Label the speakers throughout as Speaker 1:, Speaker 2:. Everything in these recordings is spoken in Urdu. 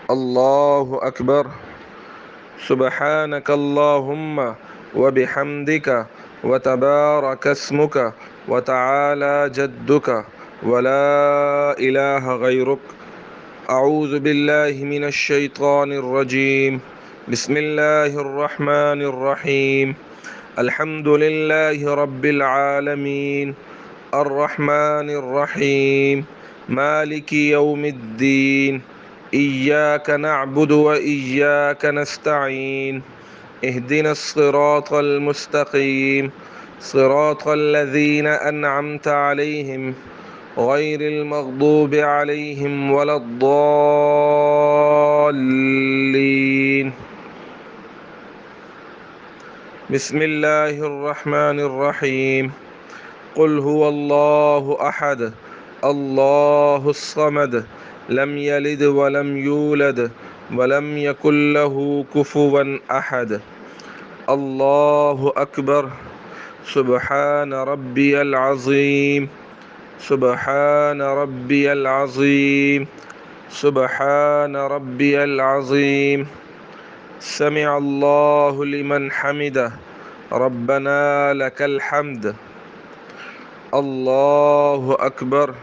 Speaker 1: الله أكبر. سبحانك اللهم وبحمدك وتبارك اسمك وتعالى جدك ولا إله غيرك. أعوذ بالله من الشيطان الرجيم. بسم الله الرحمن الرحيم. الحمد لله رب العالمين الرحمن الرحيم مالك يوم الدين. إياك نعبد وإياك نستعين. اهدنا الصراط المستقيم صراط الذين أنعمت عليهم غير المغضوب عليهم ولا الضالين. بسم الله الرحمن الرحيم. قل هو الله أحد الله الصمد لم يلد ولم يولد ولم يكن له كفوا أحد. الله أكبر. سبحان ربي العظيم سبحان ربي العظيم سبحان ربي العظيم. سمع الله لمن حمده ربنا لك الحمد. الله أكبر.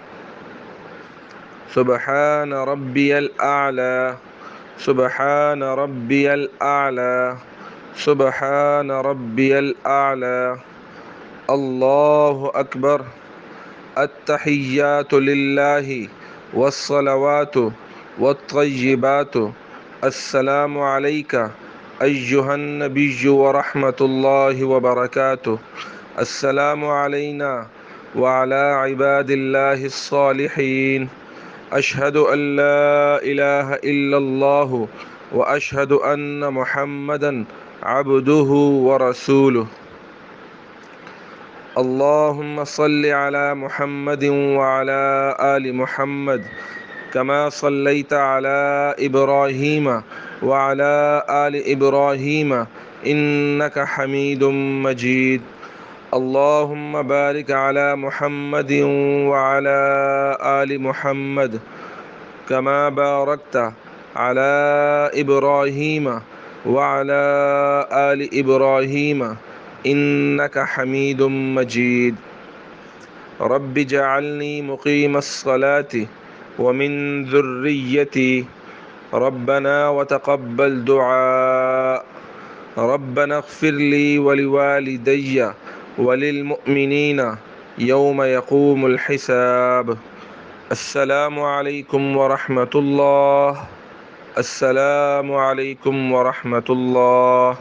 Speaker 1: سبحان ربي الأعلى سبحان ربي الأعلى سبحان ربي الأعلى. الله أكبر. التحيات لله والصلوات والطيبات. السلام عليك أيها النبي ورحمة الله وبركاته. السلام علينا وعلى عباد الله الصالحين. أشهد أن لا إله إلا الله وأشهد أن محمدا عبده ورسوله. اللهم صل على محمد وعلى آل محمد كما صليت على إبراهيم وعلى آل إبراهيم إنك حميد مجيد. اللهم بارك على محمد وعلى آل محمد كما باركت على إبراهيم وعلى آل إبراهيم إنك حميد مجيد. رب اجعلني مقيم الصلاة ومن ذريتي ربنا وتقبل دعاء. ربنا اغفر لي ولوالدي وللمؤمنين يوم يقوم الحساب. السلام عليكم ورحمة الله. السلام عليكم ورحمة الله.